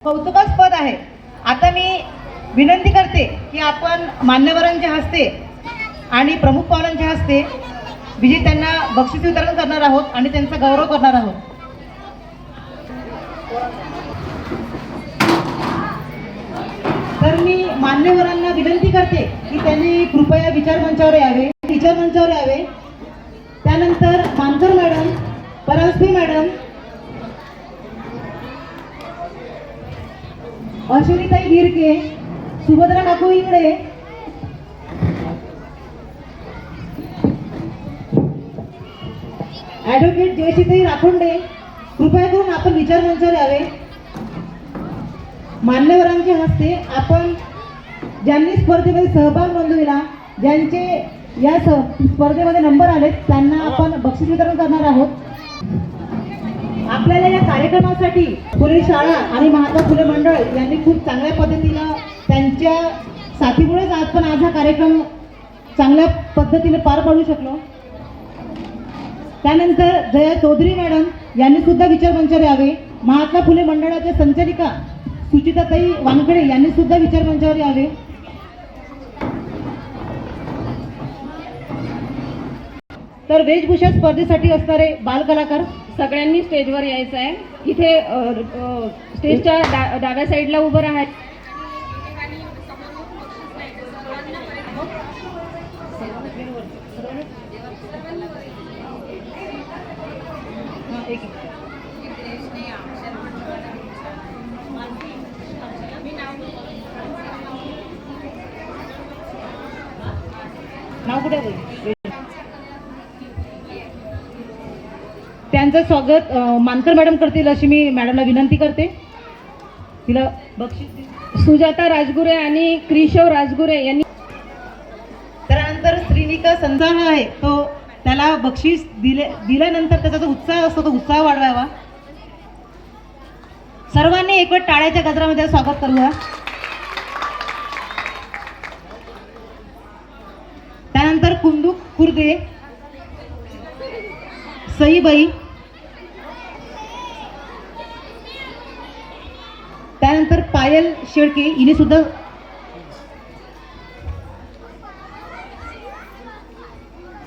कौतुकास्पद आहे। आता मी विनंती करते की आपण मान्यवरांच्या हस्ते आणि प्रमुख पाहुण्यांच्या हस्ते विजेत्यांना बक्षीस वितरण करणार आहोत आणि त्यांचा गौरव करणार आहोत। तर मी मान्यवरांना विनंती करते की त्यांनी कृपया विचारमंचावर यावे, त्यानंतर मानकर मॅडम, परांजपे मॅडम, अश्विनीताई गिरके, सुभद्रा काकू इंगळे, ॲडव्होकेट जयश्रीताई राखोंडे, कृपया करून आपण विचारमंचावर यावे। मान्यवरांच्या हस्ते आपण ज्यांनी स्पर्धेमध्ये सहभाग नोंदविला, ज्यांचे या स्पर्धेमध्ये नंबर आले, त्यांना आपण बक्षीस वितरण करणार आहोत। आपल्याला या कार्यक्रमासाठी फुले शाळा आणि महात्मा फुले मंडळ यांनी खूप चांगल्या पद्धतीने त्यांच्या साथीमुळेच आपण आज हा कार्यक्रम चांगल्या पद्धतीने पार पाडू शकलो। त्यानंतर जया चौधरी मॅडम यांनी सुद्धा विचारमंचावर यावे। महात्मा फुले मंडळाच्या संचालिका सुचिताताई वानखडे यांनी सुद्धा विचारमंचावर यावे। तर वेशभूषा स्पर्धेसाठी असणारे बालकलाकार सगळ्यांनी स्टेजवर यायचं आहे। इथे स्टेजच्या डाव्या साईडला उभं राहायचं। नाव कुठे? त्यांचं स्वागत मानकर मॅडम करतील अशी मी मॅडमला विनंती करते। तिला बक्षीस सुजाता राजगुरे आणि क्रिशव राजगुरे यांनी। त्यानंतर श्रीनिका संसार आहे, तो त्याला बक्षीस दिल्यानंतर त्याचा जो उत्साह असतो तो उत्साह वाढवावा। सर्वांनी एकवेळ टाळ्याच्या गजरामध्ये स्वागत करूया। त्यानंतर कुंदू खुर्दे, सईबाई, त्यानंतर पायल शेळके, हिने सुद्धा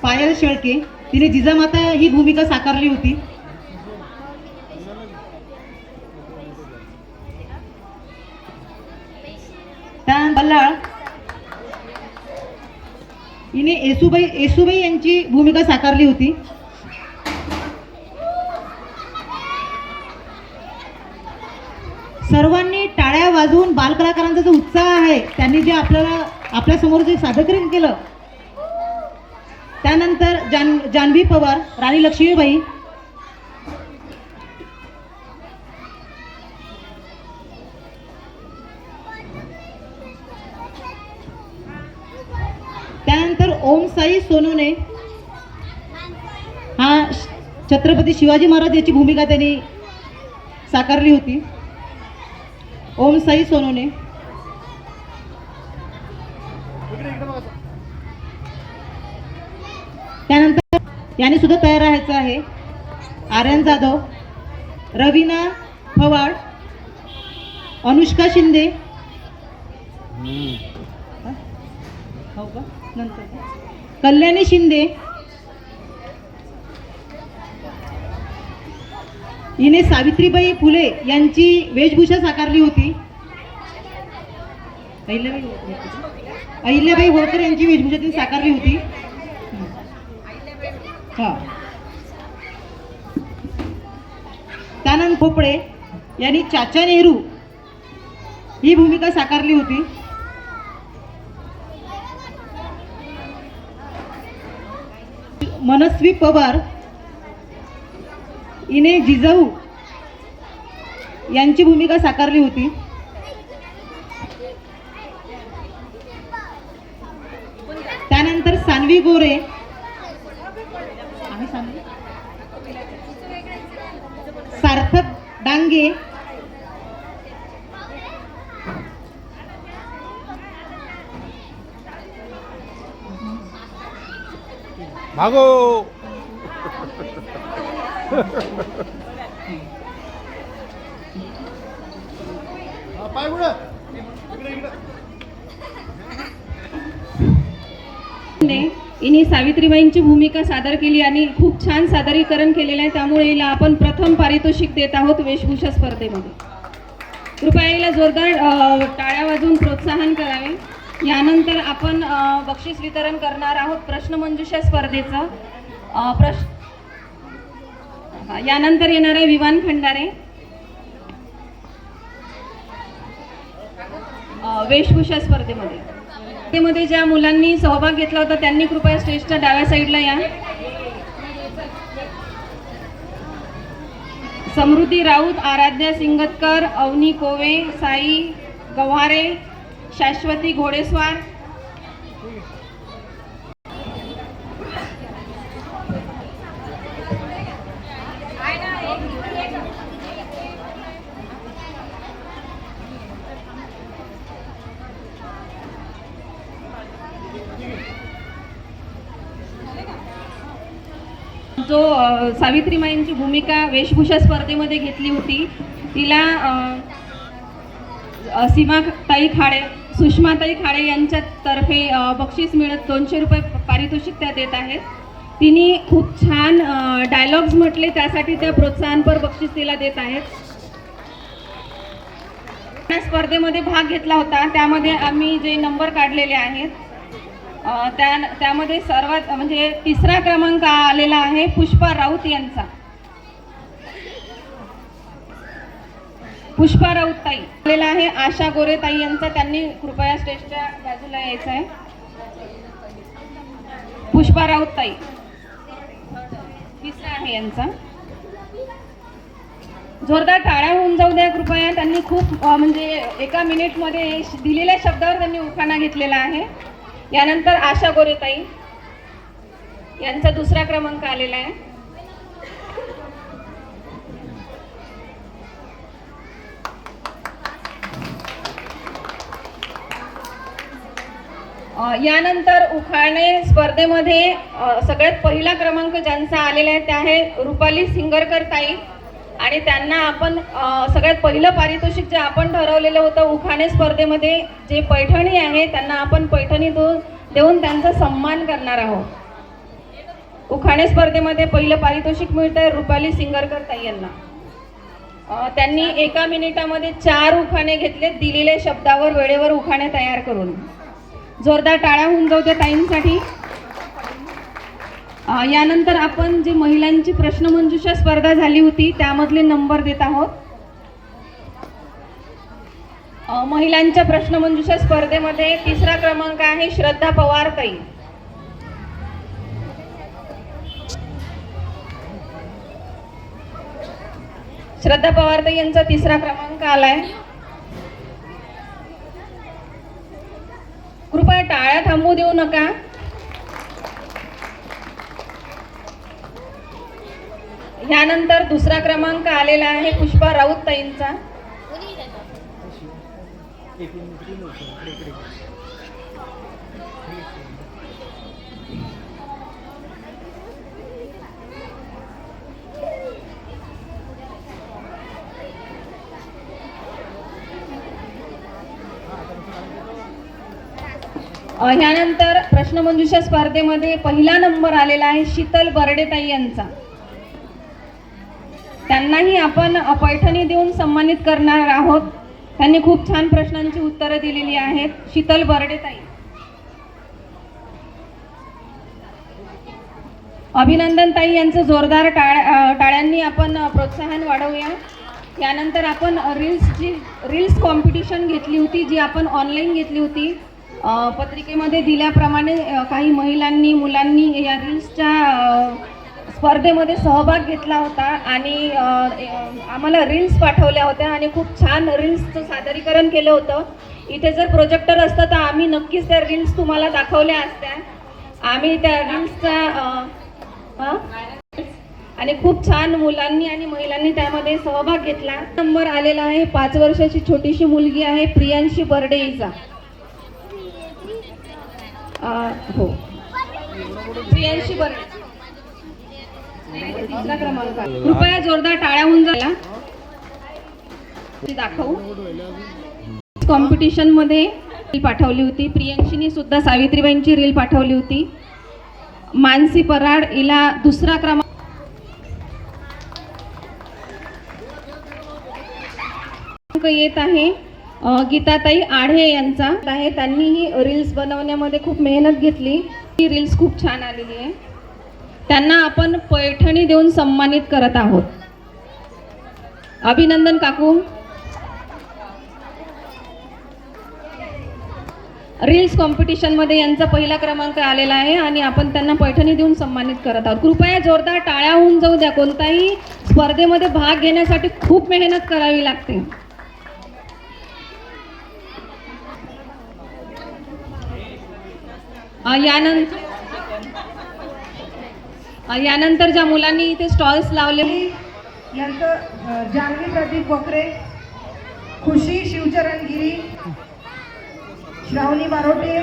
पायल शेळके तिने जिजामाता ही भूमिका साकारली होती। त्यानंतर बल्लाळ हिने येसुबाई यांची भूमिका साकारली होती। सर्वांनी टाळ्या वाजवून बालकलाकारांचा जो उत्साह आहे, त्यांनी जे आपल्या समोर जे सादरीकरण केलं, त्यानंतर जानवी पवार, राणी लक्ष्मीबाई, त्यानंतर ओम साई सोनवणे, हा छत्रपती शिवाजी महाराज याची भूमिका त्यांनी साकारली होती। ओम साई सोनवणे। त्यानंतर याने सुद्धा तयार राहायचं आहे आर्यन जाधव, रवीना फवाड, अनुष्का शिंदे, कल्याणी शिंदे, हिने सावित्रीबाई फुले यांची वेशभूषा साकारली होती। अहिल्याबाई होळकर यांची वेशभूषा ती साकारली होती। त्यानंतर भोपळे यांनी चाचा नेहरू ही भूमिका साकारली होती। मनस्वी पवार हिने जिजाऊ यांची भूमिका साकारली होती। त्यानंतर सानवी गोरे, सार्थक डांगे, भागो पाय पुढं. इकडे इकडे. हिने सावित्रीबाईंची भूमिका सादर केली आणि खूप छान सादरीकरण केलेलं आहे, त्यामुळे हिला आपण प्रथम पारितोषिक देत आहोत वेशभूषा स्पर्धेमध्ये. कृपया हिला जोरदार टाळ्या वाजवून प्रोत्साहन करावे. यानंतर आपण बक्षीस वितरण करणार आहोत प्रश्नमंजुषा स्पर्धेचं. यानंतर येणार आहे विवान खंडारे. वेशभूषा स्पर्धेमध्ये ज्या मुलांनी सहभाग घेतला होता त्यांनी कृपया स्टेजच्या डाव्या साईडला या. समृद्धी राऊत, आराध्या सिंगतकर, अवनी कोवे, साई गव्हारे, शाश्वती घोडेस्वार. जो सावित्रीबाईंची भूमिका वेशभूषा स्पर्धेमध्ये घेतली होती तिला सीमाताई खाडे, सुषमाताई खाडे यांच्यातर्फे बक्षीस मिळत 200 रुपये पारितोषिक त्या देत आहेत. तिने खूप छान डायलॉग्स म्हटले, त्यासाठी त्या प्रोत्साहनपर बक्षीस तिला देत आहेत. त्या स्पर्धेमध्ये भाग घेतला होता, त्यामध्ये आम्ही जे नंबर काढलेले आहेत त्यामध्ये सर्वात म्हणजे तिसरा क्रमांक आलेला आहे पुष्पा राऊत यांचा. पुष्पा राऊत ताई आलेला आहे आशा गोरे ताई यांचा. त्यांनी कृपया स्टेजच्या बाजूला यायचं आहे. पुष्पा राऊत ताई तिसरा आहे यांचा. जोरदार टाळ्या होऊन जाऊ द्या कृपया. त्यांनी खूप म्हणजे एका मिनिटमध्ये दिलेल्या शब्दावर त्यांनी उखाणा घेतलेला आहे. यानंतर आशा गोरेताई यांचा दुसरा क्रमांक आलेला आहे. यानंतर उखाणे स्पर्धेमध्ये सगळ्यात पहिला क्रमांक ज्यांचा आलेला आहे त्या आहे रुपाली सिंगरकर ताई. आणि त्यांना आपण सगळ्यात पहिलं पारितोषिक जे आपण ठरवलेलं होतं उखाणे स्पर्धेमध्ये जे पैठणी आहे त्यांना आपण पैठणी देऊन त्यांचा सन्मान करणार आहोत. उखाणे स्पर्धेमध्ये पहिलं पारितोषिक मिळतंय रुपाली सिंगरकर ताई यांना. त्यांनी एका मिनिटामध्ये 4 उखाणे घेतले दिलेल्या शब्दावर वेळेवर उखाणे तयार करून. जोरदार टाळ्या होऊन जाऊ द्या ताईंसाठी. यानंतर आपण जी महिलांची प्रश्नमंजुषा स्पर्धा झाली होती त्यामधले नंबर देत आहोत. महिलांच्या प्रश्नमंजुषा स्पर्धेमध्ये तिसरा क्रमांक आहे श्रद्धा पवार ताई. श्रद्धा पवार ताई यांचा तिसरा क्रमांक आलाय. कृपया टाळ्या थांबू देऊ नका. यानंतर दुसरा क्रमांक आलेला आहे पुष्पा राऊत ताईंचा. ह्यानंतर प्रश्नमंजुषा स्पर्धेमध्ये पहिला नंबर आलेला आहे शीतल बर्डेताई यांचा. त्यांनाही आपण पैठणी देऊन सन्मानित करणार आहोत. त्यांनी खूप छान प्रश्नांची उत्तरं दिलेली आहेत. शीतल बर्डेताई, अभिनंदन ताई यांचं जोरदार टाळ्यांनी आपण प्रोत्साहन वाढवूया. यानंतर आपण रील्स कॉम्पिटिशन घेतली होती जी आपण ऑनलाईन घेतली होती. पत्रिकेमध्ये दिल्याप्रमाणे काही महिलांनी मुलांनी या रील्सच्या स्पर्धेमध्ये सहभाग घेतला होता आणि आम्हाला रील्स पाठवल्या होत्या आणि खूप छान रील्सचं सादरीकरण केलं होतं. इथे जर प्रोजेक्टर असतं तर आम्ही नक्कीच त्या रील्स तुम्हाला दाखवल्या असत्या. आम्ही त्या रील्सचा आणि खूप छान मुलांनी आणि महिलांनी त्यामध्ये सहभाग घेतला. नंबर आलेला आहे 5 वर्षाची छोटीशी मुलगी आहे प्रियांशी बर्डे हिचा. हो, प्रियांशी बर्डे तिसरा क्रमांक. कृपया जोरदार टाळ्या होऊन झाला. दाखवू. कॉम्पिटिशन मध्ये रील पाठवली होती. प्रियंशीनी सुद्धा सावित्रीबाईंची रील पाठवली होती. मानसी पराड हिला दुसरा क्रमांक येत आहे. गीताताई आढे यांचा आहे. त्यांनीही रील्स बनवण्यामध्ये खूप मेहनत घेतली. ही रील्स खूप छान आलेली आहे. त्यांना आपण पैठणी देऊन सन्मानित करत आहोत. अभिनंदन काकू. रील्स कॉम्पिटिशनमध्ये यांचा पहिला क्रमांक आलेला आहे आणि आपण त्यांना पैठणी देऊन सन्मानित करत आहोत. कृपया जोरदार टाळ्या होऊन जाऊ द्या. कोणताही स्पर्धेमध्ये भाग घेण्यासाठी खूप मेहनत करावी लागते. यानंतर ज्या मुलांनी इथे स्टॉल्स लावले यांचं जान्हवी प्रदीप बकरे, खुशी शिवचरण गिरी, श्रावणी बारोटे,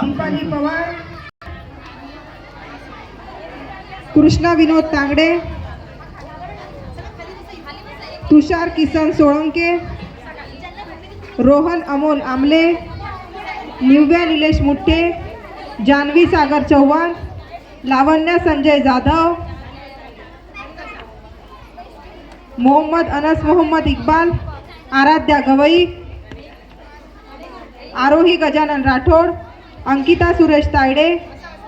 दीपाली पवार, कृष्णा विनोद तांगडे, तुषार किसन सोळंके, रोहन अमोल आमले, निव्या निलेश मुठ्ठे, जान्हवी सागर चव्हाण, लावण्या संजय जाधव, मोहम्मद अनस मोहम्मद इक्बाल, आराध्या गवई, आरोही गजानन राठोड, अंकिता सुरेश तायडे,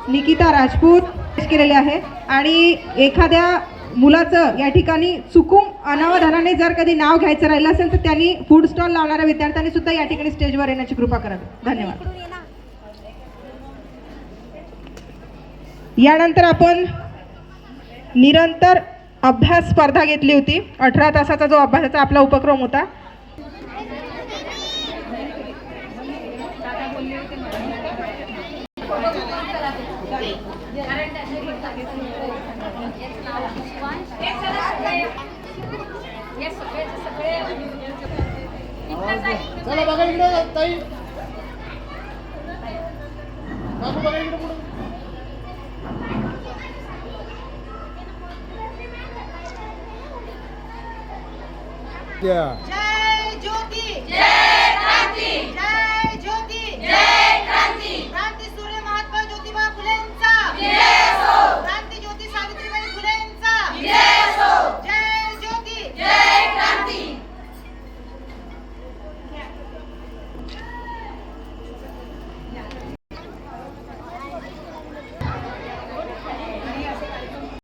निकिता राजपूत केलेले आहे. आणि एखाद्या मुलाचं या ठिकाणी चुकून अनावधानाने जर कधी नाव घ्यायचं राहिलं असेल तर त्यांनी फूड स्टॉल लावणाऱ्या विद्यार्थ्यांनी सुद्धा या ठिकाणी स्टेजवर येण्याची कृपा करावी. धन्यवाद. यानंतर आपण निरंतर अभ्यास स्पर्धा घेतली होती. 18 तासाचा जो अभ्यासाचा आपला उपक्रम होता. चला बघा इकडे ताई. काकू बघा इकडे पुढे. जय ज्योती, जय क्रांती, जय